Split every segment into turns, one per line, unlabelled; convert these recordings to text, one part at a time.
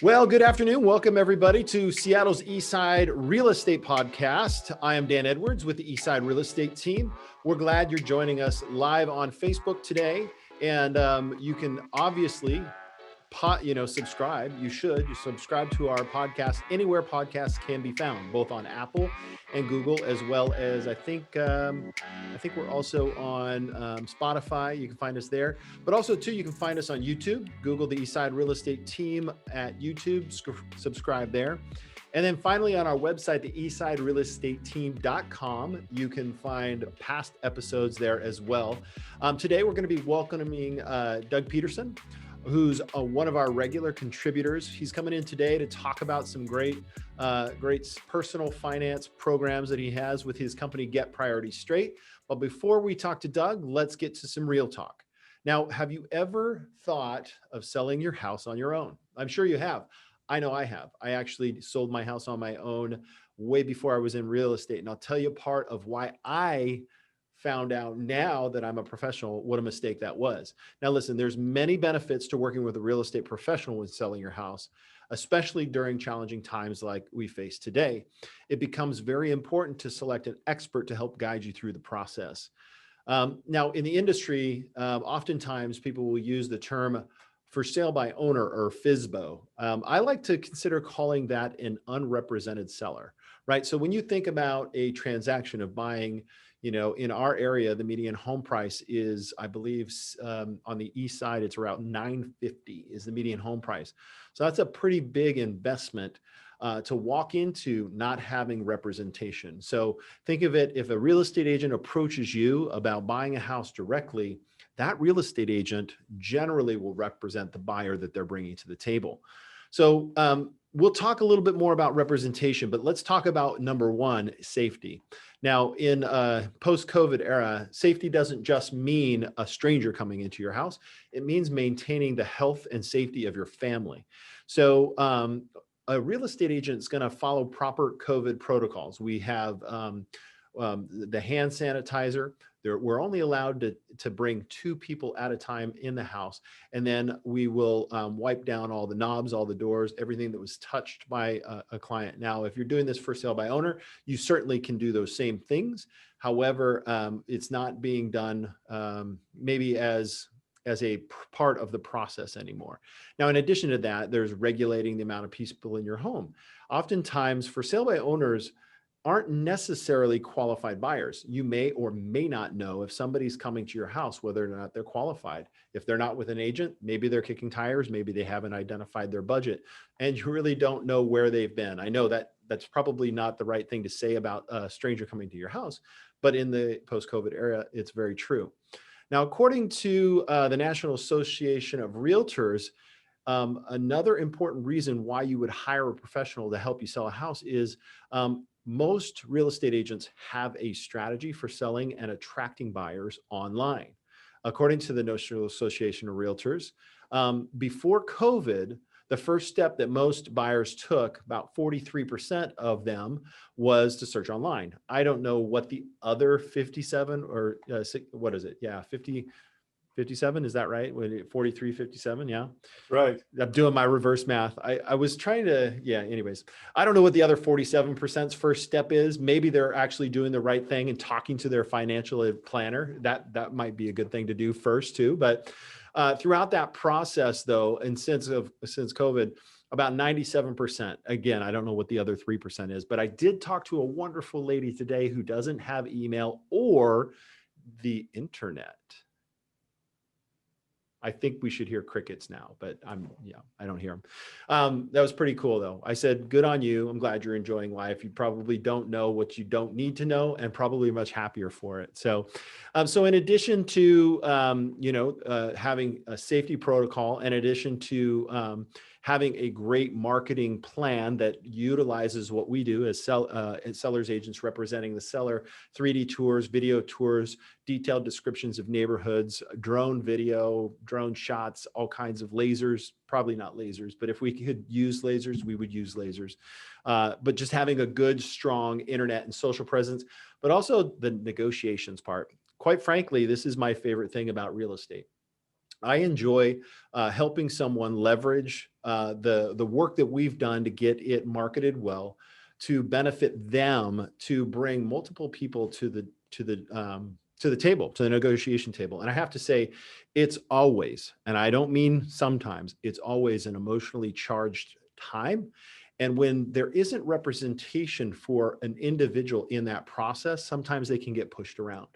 Well, good afternoon. Welcome everybody to Seattle's Eastside Real Estate Podcast. I am Dan Edwards with the Eastside Real Estate team. We're glad you're joining us live on Facebook today. And you can obviously subscribe. You subscribe to our podcast anywhere podcasts can be found, both on Apple and Google, as well as I think we're also on Spotify. You can find us there, but also too, you can find us on YouTube. Google the Eastside Real Estate team at YouTube, subscribe there. And then finally on our website, the eastsiderealestateteam.com, you can find past episodes there as well. Today, we're going to be welcoming Doug Peterson, who's one of our regular contributors. He's coming in today to talk about some great personal finance programs that he has with his company, Get Priorities Straight. But before we talk to Doug, let's get to some real talk. Now, have you ever thought of selling your house on your own? I'm sure you have. I know I have. I actually sold my house on my own way before I was in real estate. And I'll tell you part of why I found out now that I'm a professional, what a mistake that was. Now, listen, there's many benefits to working with a real estate professional when selling your house, especially during challenging times like we face today. It becomes very important to select an expert to help guide you through the process. Now, in the industry, oftentimes people will use the term for sale by owner or FSBO. I like to consider calling that an unrepresented seller, right? So when you think about a transaction of buying, in our area, the median home price is, I believe, on the east side, it's around $950 is the median home price. So that's a pretty big investment to walk into not having representation. So think of it, if a real estate agent approaches you about buying a house directly, that real estate agent generally will represent the buyer that they're bringing to the table. So we'll talk a little bit more about representation, but let's talk about number one, safety. Now, in a post-COVID era, safety doesn't just mean a stranger coming into your house. It means maintaining the health and safety of your family. So a real estate agent is going to follow proper COVID protocols. We have the hand sanitizer. We're only allowed to bring 2 people at a time in the house. And then we will wipe down all the knobs, all the doors, everything that was touched by a client. Now, if you're doing this for sale by owner, you certainly can do those same things. However, it's not being done maybe as a part of the process anymore. Now, in addition to that, there's regulating the amount of people in your home. Oftentimes, for sale by owners, aren't necessarily qualified buyers. You may or may not know if somebody's coming to your house, whether or not they're qualified. If they're not with an agent, maybe they're kicking tires, maybe they haven't identified their budget, and you really don't know where they've been. I know that that's probably not the right thing to say about a stranger coming to your house, but in the post-COVID era, it's very true. Now, according to the National Association of Realtors, another important reason why you would hire a professional to help you sell a house is most real estate agents have a strategy for selling and attracting buyers online. According to the National Association of Realtors, before COVID, the first step that most buyers took, about 43% of them, was to search online. I don't know what the other 57 or what is it? Yeah, 57, is that right? 43, 57, yeah?
Right.
I'm doing my reverse math. I was trying to, anyways. I don't know what the other 47%'s first step is. Maybe they're actually doing the right thing and talking to their financial planner. That might be a good thing to do first too. But throughout that process though, and since COVID, about 97%, again, I don't know what the other 3% is, but I did talk to a wonderful lady today who doesn't have email or the internet. I think we should hear crickets now, but I don't hear them. That was pretty cool though. I said, good on you. I'm glad you're enjoying life. You probably don't know what you don't need to know and probably much happier for it. So in addition to, having a safety protocol, in addition to having a great marketing plan that utilizes what we do as sellers agents representing the seller, 3D tours, video tours, detailed descriptions of neighborhoods, drone video, drone shots, all kinds of lasers, probably not lasers, but if we could use lasers, we would use lasers. But just having a good, strong internet and social presence, but also the negotiations part. Quite frankly, this is my favorite thing about real estate. I enjoy helping someone leverage the work that we've done to get it marketed well, to benefit them, to bring multiple people to the table, to the negotiation table. And I have to say, it's always, and I don't mean sometimes, it's always an emotionally charged time. And when there isn't representation for an individual in that process, sometimes they can get pushed around.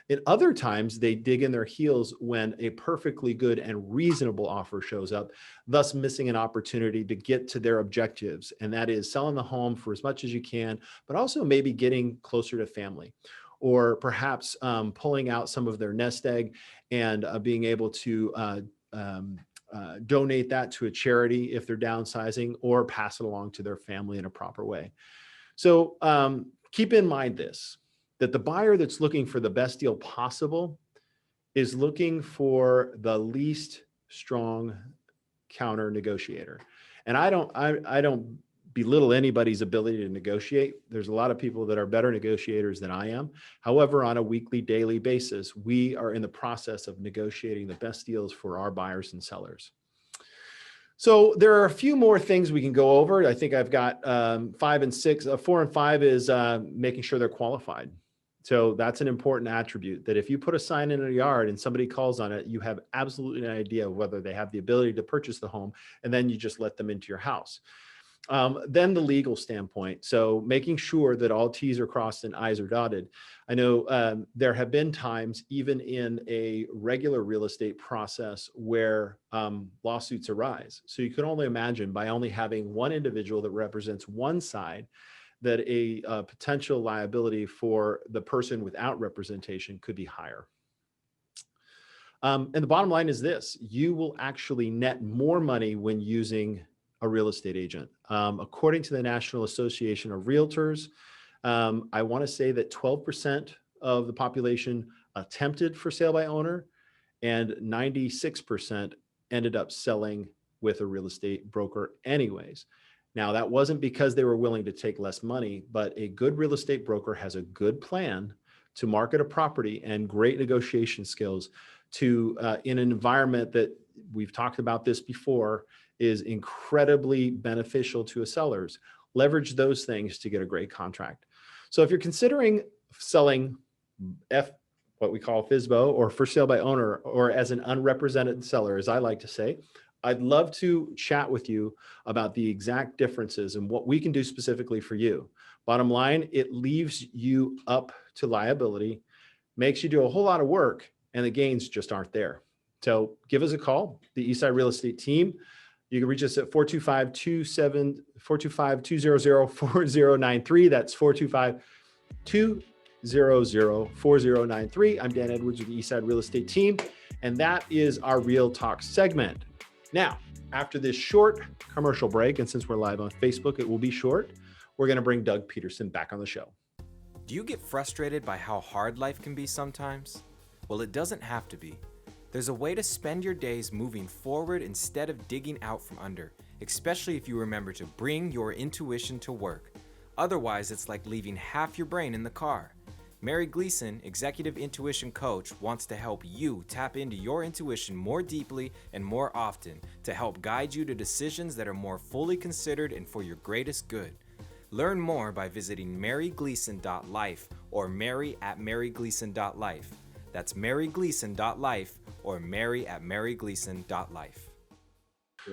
In other times, they dig in their heels when a perfectly good and reasonable offer shows up, thus missing an opportunity to get to their objectives. And that is selling the home for as much as you can, but also maybe getting closer to family, or perhaps pulling out some of their nest egg and being able to donate that to a charity if they're downsizing, or pass it along to their family in a proper way. So keep in mind this, that the buyer that's looking for the best deal possible is looking for the least strong counter negotiator. And I don't belittle anybody's ability to negotiate. There's a lot of people that are better negotiators than I am. However, on a weekly, daily basis, we are in the process of negotiating the best deals for our buyers and sellers. So there are a few more things we can go over. I think I've got 5 and 6. 4 and 5 is making sure they're qualified. So that's an important attribute, that if you put a sign in a yard and somebody calls on it, you have absolutely no idea whether they have the ability to purchase the home, and then you just let them into your house. Then the legal standpoint. So making sure that all T's are crossed and I's are dotted. I know there have been times, even in a regular real estate process, where lawsuits arise. So you can only imagine, by only having one individual that represents one side, that a potential liability for the person without representation could be higher. And the bottom line is this: you will actually net more money when using a real estate agent. According to the National Association of Realtors, I want to say that 12% of the population attempted for sale by owner, and 96% ended up selling with a real estate broker anyways. Now, that wasn't because they were willing to take less money, but a good real estate broker has a good plan to market a property and great negotiation skills to in an environment that, we've talked about this before, is incredibly beneficial to a seller's. Leverage those things to get a great contract. So if you're considering selling what we call FSBO, or for sale by owner, or as an unrepresented seller, as I like to say, I'd love to chat with you about the exact differences and what we can do specifically for you. Bottom line, it leaves you up to liability, makes you do a whole lot of work, and the gains just aren't there. So give us a call, the Eastside Real Estate Team. You can reach us at 425-200-4093. That's 425-200-4093. I'm Dan Edwards with the Eastside Real Estate Team, and that is our Real Talk segment. Now, after this short commercial break, and since we're live on Facebook, it will be short, we're going to bring Doug Peterson back on the show.
Do you get frustrated by how hard life can be sometimes? Well, it doesn't have to be. There's a way to spend your days moving forward instead of digging out from under, especially if you remember to bring your intuition to work. Otherwise, it's like leaving half your brain in the car. Mary Gleason, Executive Intuition Coach, wants to help you tap into your intuition more deeply and more often to help guide you to decisions that are more fully considered and for your greatest good. Learn more by visiting marygleason.life or mary@marygleason.life. That's marygleason.life or mary@marygleason.life.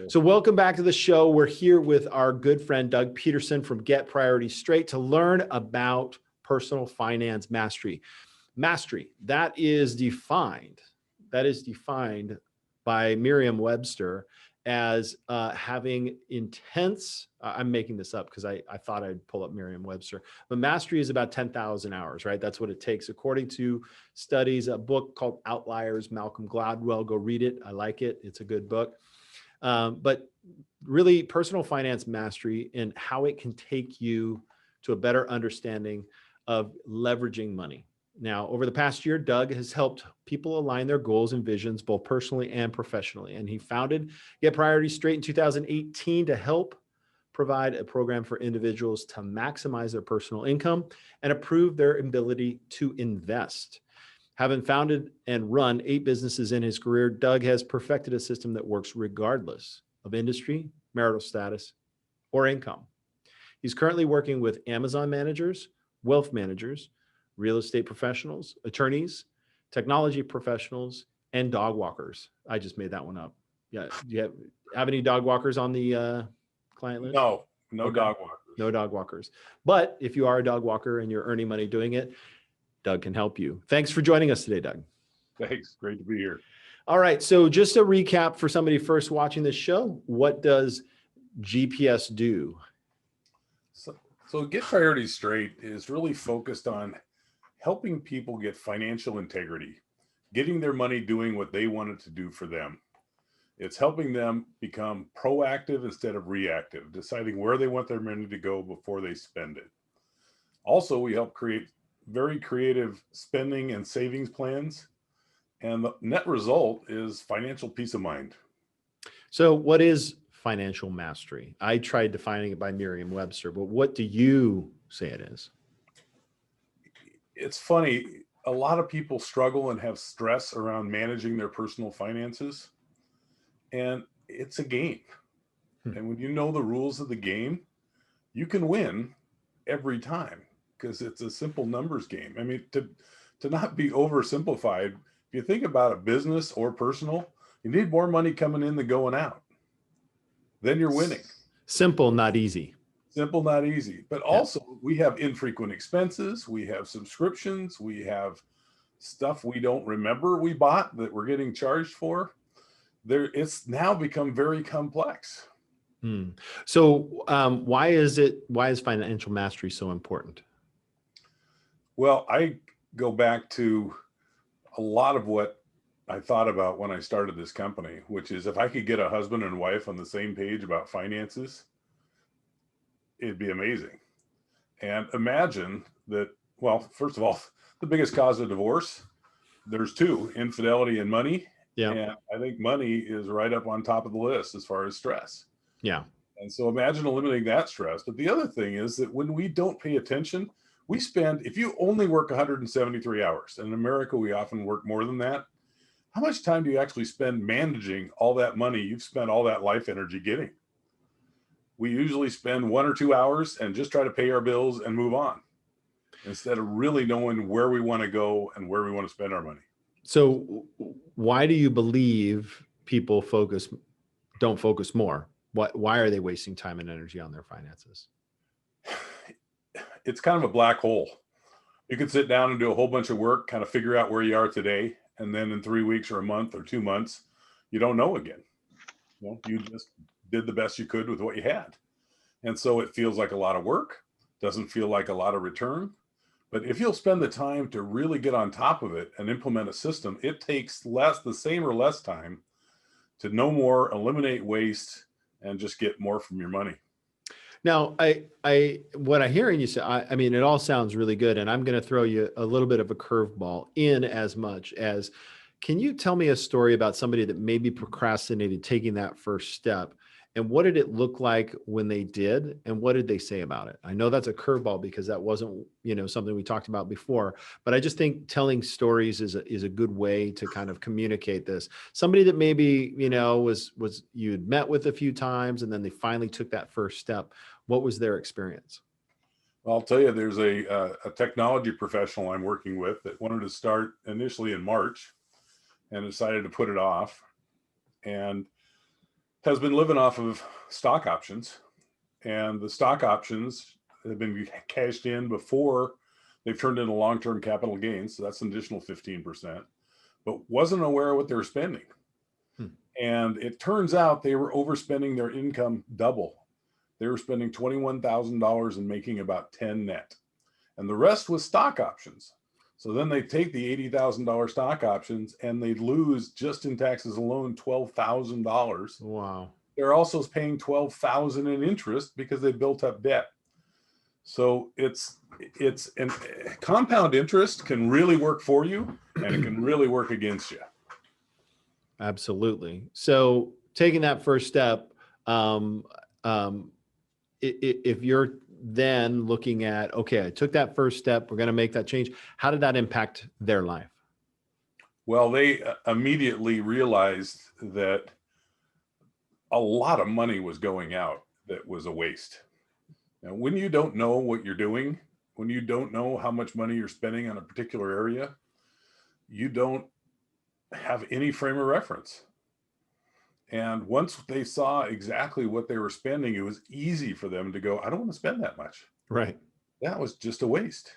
So welcome back to the show. We're here with our good friend, Doug Peterson from Get Priorities Straight, to learn about personal finance mastery. Mastery, that is defined by Merriam-Webster as having intense, I'm making this up because I thought I'd pull up Merriam-Webster, but mastery is about 10,000 hours, right? That's what it takes. According to studies, a book called Outliers, Malcolm Gladwell, go read it. I like it. It's a good book. But really, personal finance mastery and how it can take you to a better understanding of leveraging money. Now, over the past year, Doug has helped people align their goals and visions, both personally and professionally. And he founded Get Priorities Straight in 2018 to help provide a program for individuals to maximize their personal income and improve their ability to invest. Having founded and run 8 businesses in his career, Doug has perfected a system that works regardless of industry, marital status, or income. He's currently working with Amazon managers, wealth managers, real estate professionals, attorneys, technology professionals, and dog walkers. I just made that one up. Yeah. Do you have any dog walkers on the client list?
No
Okay.
dog walkers.
No dog walkers. But if you are a dog walker and you're earning money doing it, Doug can help you. Thanks for joining us today, Doug.
Thanks. Great to be here.
All right. So just a recap for somebody first watching this show, what does GPS do?
So Get Priorities Straight is really focused on helping people get financial integrity, getting their money doing what they want it to do for them. It's helping them become proactive instead of reactive, deciding where they want their money to go before they spend it. Also, we help create very creative spending and savings plans. And the net result is financial peace of mind.
So what is financial mastery? I tried defining it by Merriam-Webster, but what do you say it is?
It's funny, a lot of people struggle and have stress around managing their personal finances. And it's a game. And when you know the rules of the game, you can win every time because it's a simple numbers game. I mean, to not be oversimplified, if you think about a business or personal, you need more money coming in than going out. Then you're winning.
Simple, not easy.
Simple, not easy. But also we have infrequent expenses. We have subscriptions. We have stuff we don't remember we bought that we're getting charged for. It's now become very complex.
So why is financial mastery so important?
Well, I go back to a lot of what I thought about when I started this company, which is if I could get a husband and wife on the same page about finances, it'd be amazing. And imagine that, well, first of all, the biggest cause of divorce, there's 2, infidelity and money.
Yeah.
And I think money is right up on top of the list as far as stress.
Yeah.
And so imagine eliminating that stress. But the other thing is that when we don't pay attention, we spend, if you only work 173 hours, and in America, we often work more than that. How much time do you actually spend managing all that money you've spent all that life energy getting? We usually spend 1 or 2 hours and just try to pay our bills and move on instead of really knowing where we want to go and where we want to spend our money.
So why do you believe people don't focus more? Why are they wasting time and energy on their finances?
It's kind of a black hole. You could sit down and do a whole bunch of work, kind of figure out where you are today. And then in 3 weeks or a month or 2 months, you don't know again. You just did the best you could with what you had. And so it feels like a lot of work, doesn't feel like a lot of return. But if you'll spend the time to really get on top of it and implement a system, it takes the same or less time to know more, eliminate waste, and just get more from your money.
Now, what I'm hearing you say, I mean, it all sounds really good, and I'm going to throw you a little bit of a curveball in as much as, can you tell me a story about somebody that maybe procrastinated taking that first step, and what did it look like when they did, and what did they say about it? I know that's a curveball because that wasn't, something we talked about before, but I just think telling stories is a good way to kind of communicate this. Somebody that maybe, was you'd met with a few times and then they finally took that first step. What was their experience?
Well, I'll tell you, there's a technology professional I'm working with that wanted to start initially in March and decided to put it off, and has been living off of stock options. And the stock options have been cashed in before they've turned into long-term capital gains. So that's an additional 15%, but wasn't aware of what they were spending. And it turns out they were overspending their income double. They were spending $21,000 and making about 10 net. And the rest was stock options. So then they take the $80,000 stock options and they lose just in taxes alone $12,000.
Wow.
They're also paying $12,000 in interest because they built up debt. So and compound interest can really work for you and it can really work against you.
Absolutely. So taking that first step, if you're then looking at, okay, I took that first step, we're going to make that change. How did that impact their life?
Well, they immediately realized that a lot of money was going out that was a waste. Now, when you don't know what you're doing, when you don't know how much money you're spending on a particular area, you don't have any frame of reference. And once they saw exactly what they were spending, it was easy for them to go, I don't want to spend that much.
Right.
That was just a waste.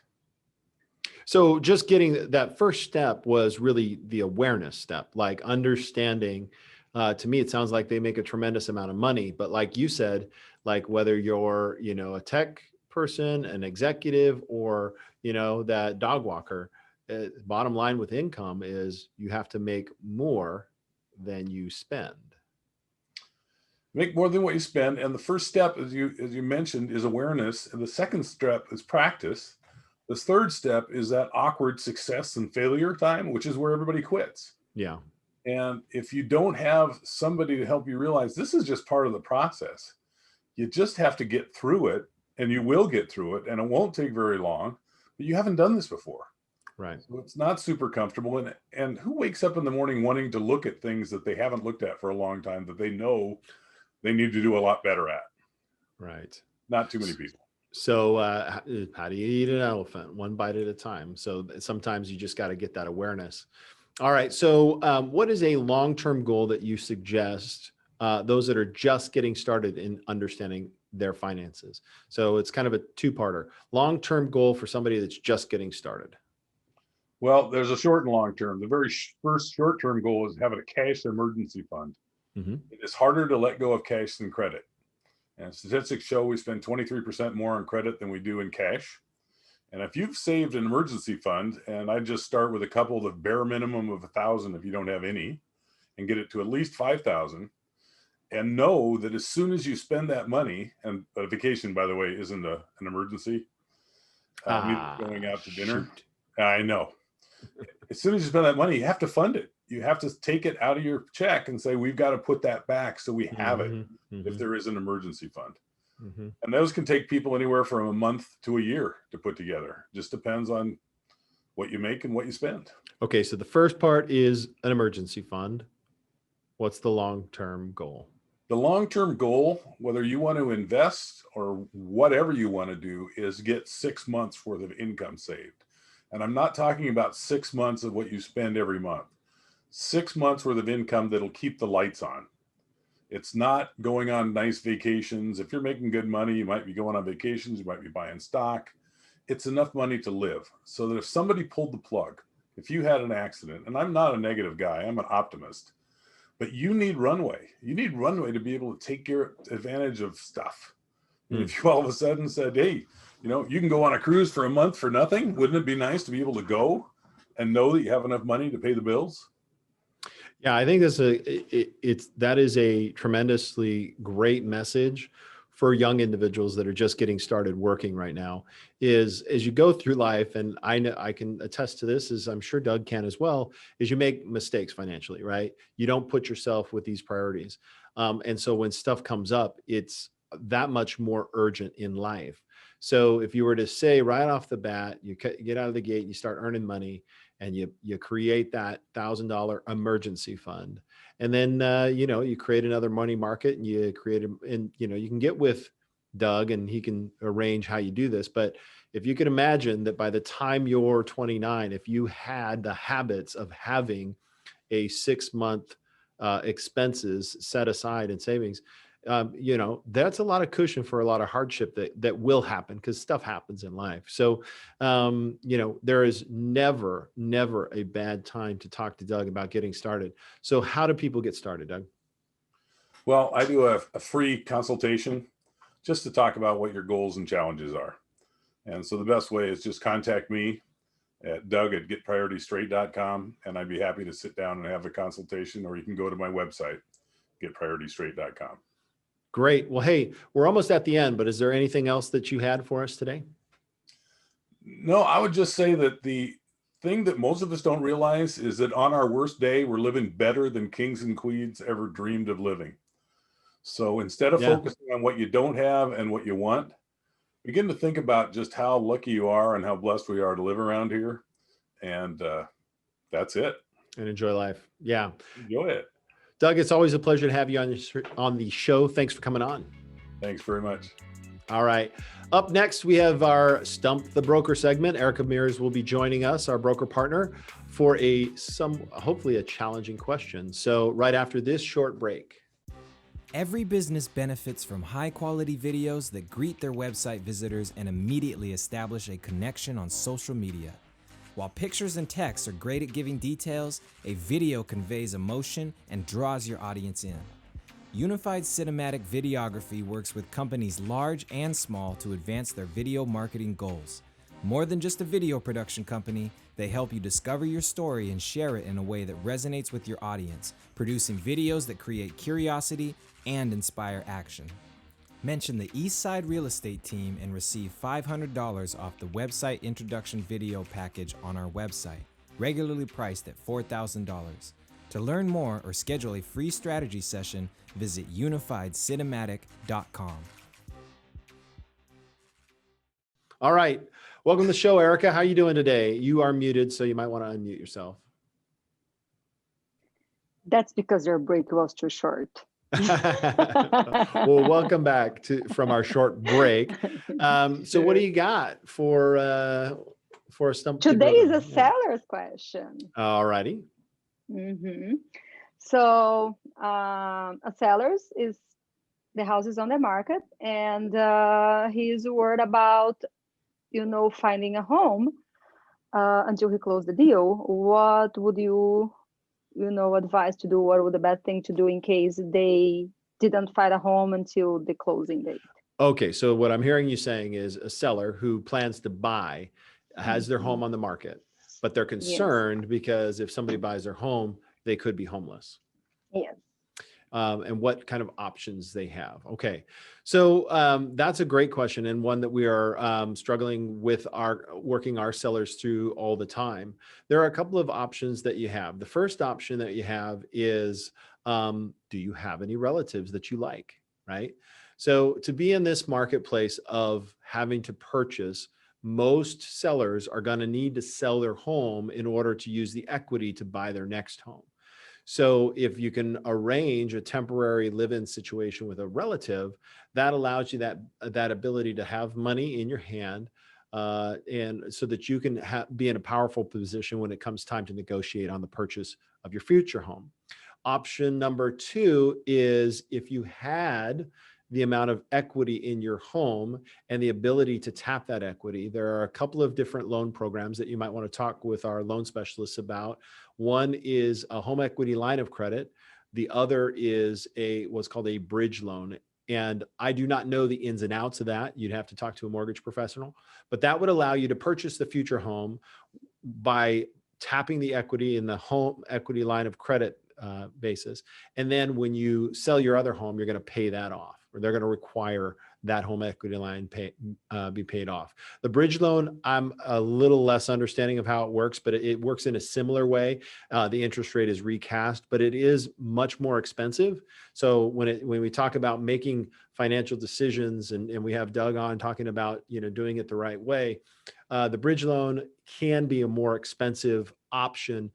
So just getting that first step was really the awareness step, like understanding. To me, it sounds like they make a tremendous amount of money, but like you said, like whether you're, a tech person, an executive, or, that dog walker, bottom line with income is you have to make more than you spend.
Make more than what you spend. And the first step, as you mentioned, is awareness. And the second step is practice. The third step is that awkward success and failure time, which is where everybody quits.
Yeah.
And if you don't have somebody to help you realize this is just part of the process, you just have to get through it, and you will get through it, and it won't take very long, but you haven't done this before.
Right.
So it's not super comfortable. And who wakes up in the morning wanting to look at things that they haven't looked at for a long time that they know they need to do a lot better at?
Right.
Not too many people.
So how do you eat an elephant? One bite at a time. So sometimes you just got to get that awareness. All right. So what is a long-term goal that you suggest those that are just getting started in understanding their finances? So it's kind of a two-parter. Long-term goal for somebody that's just getting started.
Well, there's a short and long term. The very first short-term goal is having a cash emergency fund.
Mm-hmm.
It is harder to let go of cash than credit. And statistics show we spend 23% more on credit than we do in cash. And if you've saved an emergency fund, and I just start with a couple, the bare minimum of 1,000 if you don't have any, and get it to at least 5,000, and know that as soon as you spend that money, and a vacation, by the way, isn't an emergency, going out to dinner.
Shoot.
I know. As soon as you spend that money, you have to fund it. You have to take it out of your check and say, we've got to put that back so we have it if there is an emergency fund.
Mm-hmm.
And those can take people anywhere from a month to a year to put together. Just depends on what you make and what you spend.
Okay. So the first part is an emergency fund. What's the long-term goal?
The long-term goal, whether you want to invest or whatever you want to do, is get 6 months worth of income saved. And I'm not talking about 6 months of what you spend every month. 6 months worth of income that'll keep the lights on. It's not going on nice vacations. If you're making good money, you might be going on vacations, you might be buying stock. It's enough money to live so that if somebody pulled the plug, if you had an accident, and I'm not a negative guy, I'm an optimist, but you need runway. You need runway to be able to take advantage of stuff. And if you all of a sudden said, hey, you can go on a cruise for a month for nothing, wouldn't it be nice to be able to go and know that you have enough money to pay the bills?
Yeah, I think that is a tremendously great message for young individuals that are just getting started working right now. Is as you go through life, and I know I can attest to this, as I'm sure Doug can as well, is you make mistakes financially, right? You don't put yourself with these priorities, and so when stuff comes up, it's that much more urgent in life. So if you were to say right off the bat, you get out of the gate, and you start earning money, and you create that $1,000 emergency fund, and then you create another money market, and you create you can get with Doug and he can arrange how you do this. But if you can imagine that by the time you're 29, if you had the habits of having a 6-month expenses set aside in savings, that's a lot of cushion for a lot of hardship that will happen because stuff happens in life. So, there is never a bad time to talk to Doug about getting started. So how do people get started, Doug?
Well, I do a free consultation just to talk about what your goals and challenges are. And so the best way is just contact me at doug@getprioritystraight.com, and I'd be happy to sit down and have a consultation, or you can go to my website, getprioritystraight.com.
Great. Well, hey, we're almost at the end, but is there anything else that you had for us today?
No, I would just say that the thing that most of us don't realize is that on our worst day, we're living better than kings and queens ever dreamed of living. So instead of focusing on what you don't have and what you want, begin to think about just how lucky you are and how blessed we are to live around here. And that's it.
And enjoy life. Yeah.
Enjoy it.
Doug, it's always a pleasure to have you on the show. Thanks for coming on.
Thanks very much.
All right. Up next, we have our Stump the Broker segment. Erica Mears will be joining us, our broker partner, for hopefully a challenging question. So right after this short break.
Every business benefits from high-quality videos that greet their website visitors and immediately establish a connection on social media. While pictures and text are great at giving details, a video conveys emotion and draws your audience in. Unified Cinematic Videography works with companies large and small to advance their video marketing goals. More than just a video production company, they help you discover your story and share it in a way that resonates with your audience, producing videos that create curiosity and inspire action. Mention the Eastside Real Estate team and receive $500 off the website introduction video package on our website, regularly priced at $4,000. To learn more or schedule a free strategy session, visit unifiedcinematic.com.
All right. Welcome to the show, Erica. How are you doing today? You are muted, so you might want to unmute yourself.
That's because your break was too short.
Well, welcome back from our short break. So what do you got for a stump?
Today is a seller's question.
All righty.
Mm-hmm. So a seller's is the house is on the market, and he's worried about finding a home until he closed the deal. What would you advise to do? What would the best thing to do in case they didn't find a home until the closing date?
Okay, so what I'm hearing you saying is a seller who plans to buy has their home on the market, but they're concerned because if somebody buys their home, they could be homeless.
Yes.
And what kind of options they have. Okay, so that's a great question, and one that we are struggling with working our sellers through all the time. There are a couple of options that you have. The first option that you have is, do you have any relatives that you like, right? So to be in this marketplace of having to purchase, most sellers are going to need to sell their home in order to use the equity to buy their next home. So if you can arrange a temporary live-in situation with a relative, that allows you that ability to have money in your hand, and so that you can be in a powerful position when it comes time to negotiate on the purchase of your future home. Option number two is if you had the amount of equity in your home and the ability to tap that equity. There are a couple of different loan programs that you might want to talk with our loan specialists about. One is a home equity line of credit. The other is what's called a bridge loan. And I do not know the ins and outs of that. You'd have to talk to a mortgage professional, but that would allow you to purchase the future home by tapping the equity in the home equity line of credit basis. And then when you sell your other home, you're going to pay that off, or they're going to require that home equity line be paid off. The bridge loan, I'm a little less understanding of how it works, but it works in a similar way. The interest rate is recast, but it is much more expensive. So when we talk about making financial decisions, and we have Doug on talking about doing it the right way, the bridge loan can be a more expensive option,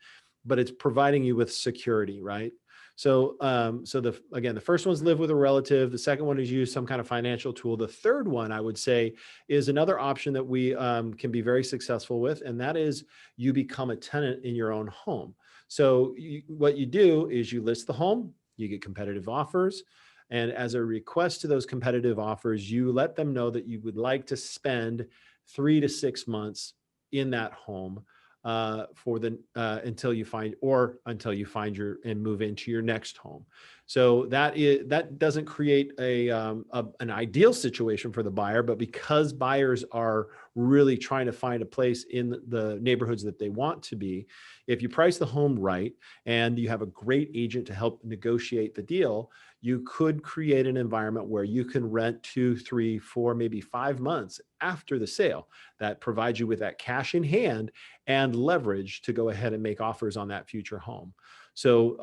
but it's providing you with security, right? So, the first one's live with a relative. The second one is use some kind of financial tool. The third one, I would say, is another option that we can be very successful with, and that is you become a tenant in your own home. So what you do is you list the home, you get competitive offers, and as a request to those competitive offers, you let them know that you would like to spend 3 to 6 months in that home until you find and move into your next home. So that doesn't create an ideal situation for the buyer, but because buyers are really trying to find a place in the neighborhoods that they want to be, if you price the home right and you have a great agent to help negotiate the deal, you could create an environment where you can rent 2, 3, 4, maybe 5 months after the sale. That provides you with that cash in hand and leverage to go ahead and make offers on that future home. So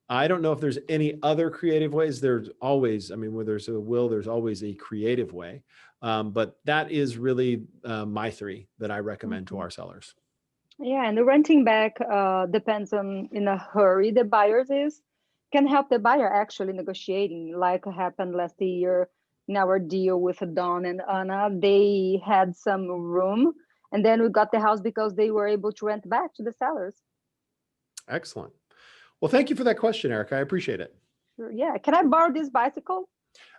I don't know if there's any other creative ways. There's always, where there's a will, there's always a creative way. But that is really my 3 that I recommend to our sellers.
Yeah, and the renting back depends on in a hurry the buyers is can help the buyer actually negotiating, like happened last year in our deal with Don and Anna. They had some room, and then we got the house because they were able to rent back to the sellers.
Excellent. Well, thank you for that question, Eric. I appreciate it.
Sure. Yeah, can I borrow this bicycle?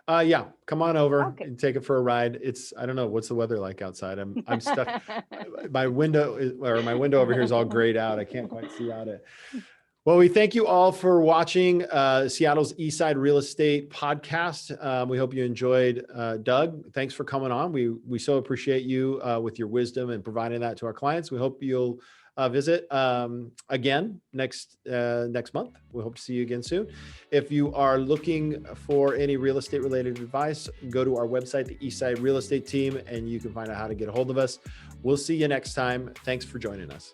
Yeah, come on over
Okay.
and take it for a ride. I don't know, what's the weather like outside? I'm stuck. My window over here is all grayed out. I can't quite see out it. Well, we thank you all for watching Seattle's Eastside Real Estate Podcast. We hope you enjoyed. Doug, thanks for coming on. We so appreciate you with your wisdom and providing that to our clients. We hope you'll visit again next month. We hope to see you again soon. If you are looking for any real estate related advice, go to our website, the Eastside Real Estate Team, and you can find out how to get a hold of us. We'll see you next time. Thanks for joining us.